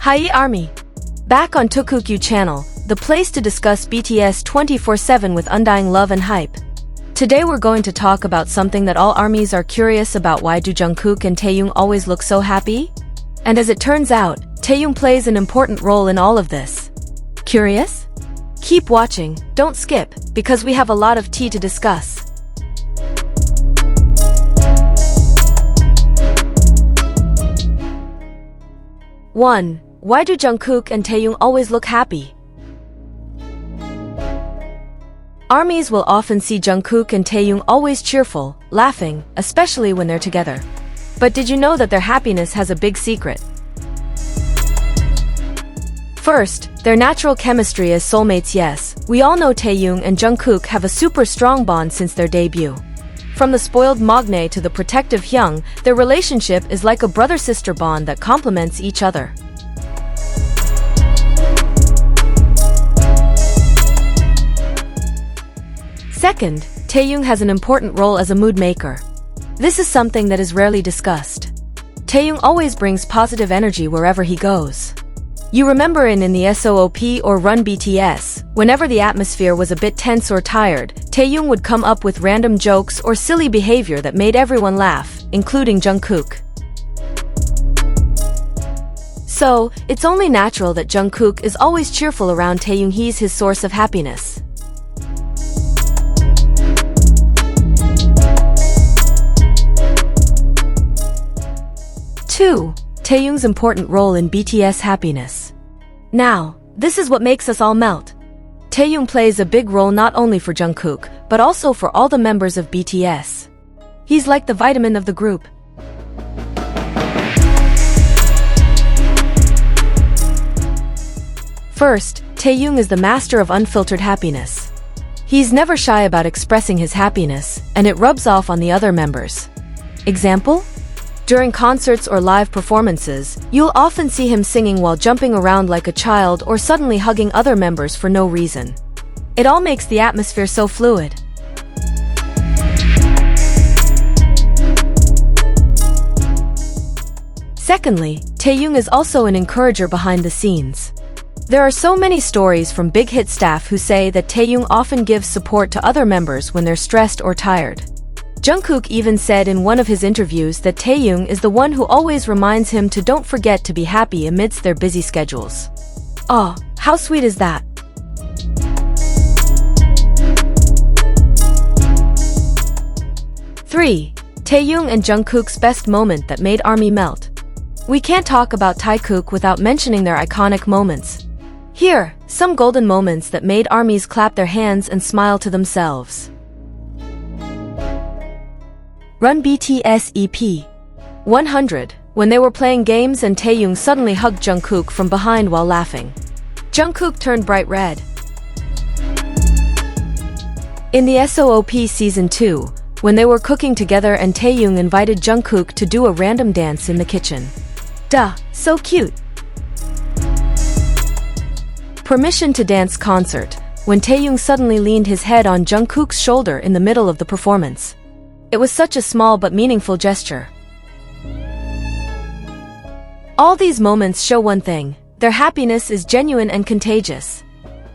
Hi Army! Back on TAEKOOK channel, the place to discuss BTS 24/7 with undying love and hype. Today we're going to talk about something that all armies are curious about. Why do Jungkook and Taehyung always look so happy? And as it turns out, Taehyung plays an important role in all of this. Curious? Keep watching, don't skip, because we have a lot of tea to discuss. One. Why do Jungkook and Taehyung always look happy? Armies will often see Jungkook and Taehyung always cheerful, laughing, especially when they're together. But did you know that their happiness has a big secret? First, their natural chemistry as soulmates. Yes, we all know Taehyung and Jungkook have a super strong bond since their debut. From the spoiled Magne to the protective Hyung, their relationship is like a brother-sister bond that complements each other. Second, Taehyung has an important role as a mood maker. This is something that is rarely discussed. Taehyung always brings positive energy wherever he goes. You remember in the SOOP or Run BTS, whenever the atmosphere was a bit tense or tired, Taehyung would come up with random jokes or silly behavior that made everyone laugh, including Jungkook. So, it's only natural that Jungkook is always cheerful around Taehyung. He's his source of happiness. Two. Taehyung's important role in BTS happiness. Now, this is what makes us all melt. Taehyung plays a big role not only for Jungkook, but also for all the members of BTS. He's like the vitamin of the group. First, Taehyung is the master of unfiltered happiness. He's never shy about expressing his happiness, and it rubs off on the other members. Example? During concerts or live performances, you'll often see him singing while jumping around like a child or suddenly hugging other members for no reason. It all makes the atmosphere so fluid. Secondly, Taehyung is also an encourager behind the scenes. There are so many stories from big hit staff who say that Taehyung often gives support to other members when they're stressed or tired. Jungkook even said in one of his interviews that Taehyung is the one who always reminds him to don't forget to be happy amidst their busy schedules. Oh, how sweet is that? Three. Taehyung and Jungkook's best moment that made ARMY melt. We can't talk about TAEKOOK without mentioning their iconic moments. Here, some golden moments that made armies clap their hands and smile to themselves. Run BTS EP 100, when they were playing games and Taehyung suddenly hugged Jungkook from behind while laughing. Jungkook turned bright red. In the SOOP Season 2, when they were cooking together and Taehyung invited Jungkook to do a random dance in the kitchen. Duh, so cute! Permission to Dance concert, when Taehyung suddenly leaned his head on Jungkook's shoulder in the middle of the performance. It was such a small but meaningful gesture. All these moments show one thing: their happiness is genuine and contagious.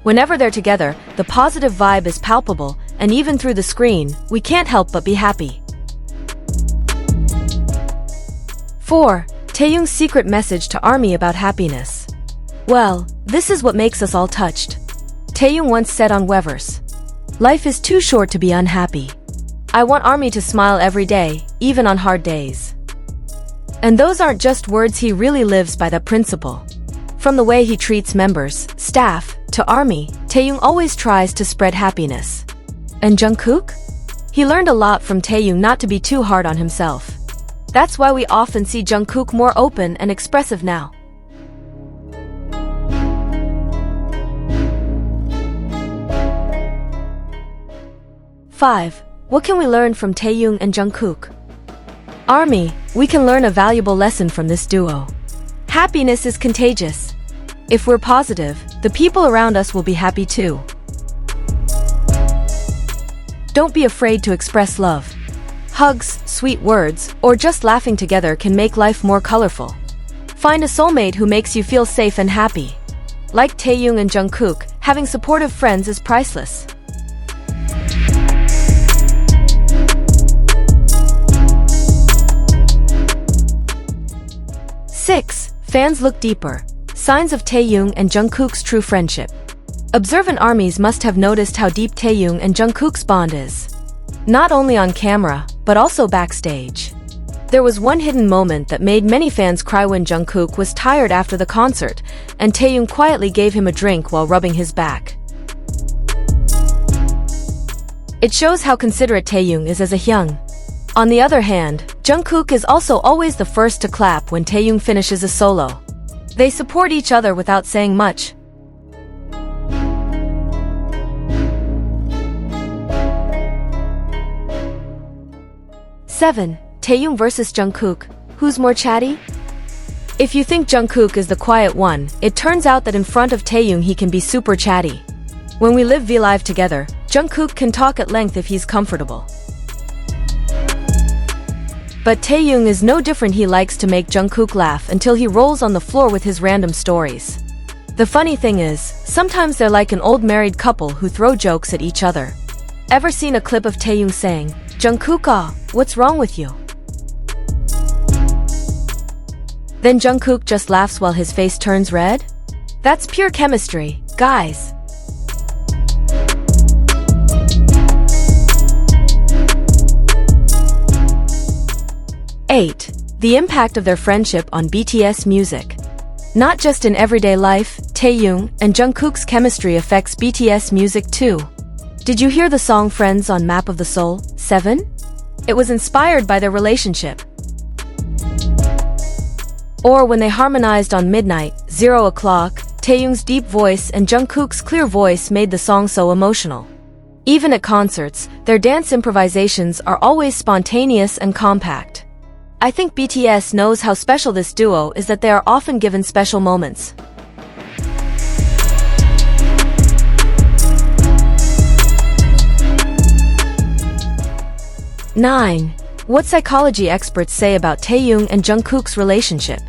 Whenever they're together, the positive vibe is palpable, and even through the screen, we can't help but be happy. 4. Taehyung's secret message to ARMY about happiness. Well, this is what makes us all touched. Taehyung once said on Weverse, "Life is too short to be unhappy. I want ARMY to smile every day, even on hard days." And those aren't just words, he really lives by that principle. From the way he treats members, staff, to ARMY, Taehyung always tries to spread happiness. And Jungkook? He learned a lot from Taehyung not to be too hard on himself. That's why we often see Jungkook more open and expressive now. 5. What can we learn from Taehyung and Jungkook? ARMY, we can learn a valuable lesson from this duo. Happiness is contagious. If we're positive, the people around us will be happy too. Don't be afraid to express love. Hugs, sweet words, or just laughing together can make life more colorful. Find a soulmate who makes you feel safe and happy. Like Taeyoung and Jungkook, having supportive friends is priceless. 6. Fans look deeper. Signs of Taeyoung and Jungkook's true friendship. Observant armies must have noticed how deep Taeyoung and Jungkook's bond is. Not only on camera, but also backstage. There was one hidden moment that made many fans cry when Jungkook was tired after the concert, and Taeyoung quietly gave him a drink while rubbing his back. It shows how considerate Taeyoung is as a hyung. On the other hand, Jungkook is also always the first to clap when Taeyoung finishes a solo. They support each other without saying much. Seven. Taeyoung vs Jungkook. Who's more chatty? If you think Jungkook is the quiet one, it turns out that in front of Taeyoung he can be super chatty. When we live V-Live together, Jungkook can talk at length if he's comfortable. But Taeyoung is no different. He likes to make Jungkook laugh until he rolls on the floor with his random stories. The funny thing is, sometimes they're like an old married couple who throw jokes at each other. Ever seen a clip of Taeyoung saying, "Jungkook, what's wrong with you?" Then Jungkook just laughs while his face turns red? That's pure chemistry, guys. 8. The impact of their friendship on BTS music. Not just in everyday life, Taeyoung and Jungkook's chemistry affects BTS music too. Did you hear the song Friends on Map of the Soul, 7? It was inspired by their relationship. Or when they harmonized on Midnight, 0 o'clock, Taeyoung's deep voice and Jungkook's clear voice made the song so emotional. Even at concerts, their dance improvisations are always spontaneous and compact. I think BTS knows how special this duo is that they are often given special moments. 9. What psychology experts say about Taeyoung and Jungkook's relationship.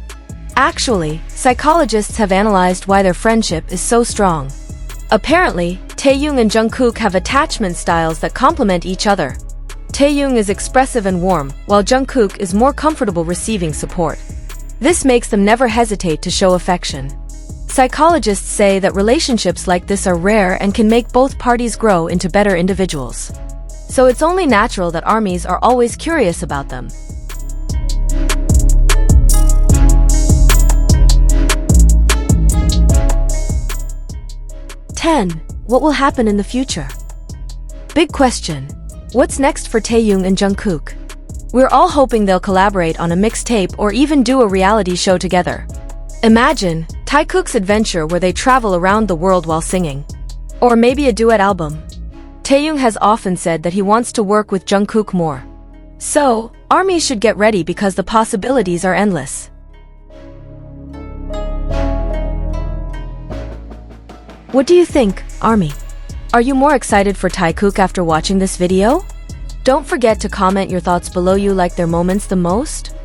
Actually, psychologists have analyzed why their friendship is so strong. Apparently, Taeyoung and Jungkook have attachment styles that complement each other. Taeyoung is expressive and warm, while Jungkook is more comfortable receiving support. This makes them never hesitate to show affection. Psychologists say that relationships like this are rare and can make both parties grow into better individuals. So it's only natural that armies are always curious about them. 10. What will happen in the future? Big question. What's next for Taeyoung and Jungkook? We're all hoping they'll collaborate on a mixtape or even do a reality show together. Imagine TAEKOOK's adventure where they travel around the world while singing. Or maybe a duet album. Taeyoung has often said that he wants to work with Jungkook more. So, armies should get ready because the possibilities are endless. What do you think, Army? Are you more excited for TAEKOOK after watching this video? Don't forget to comment your thoughts below. You like their moments the most?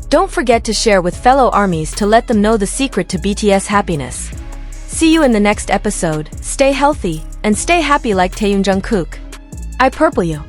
Don't forget to share with fellow armies to let them know the secret to BTS happiness. See you in the next episode. Stay healthy and stay happy like Taeyoung Jungkook. I purple you.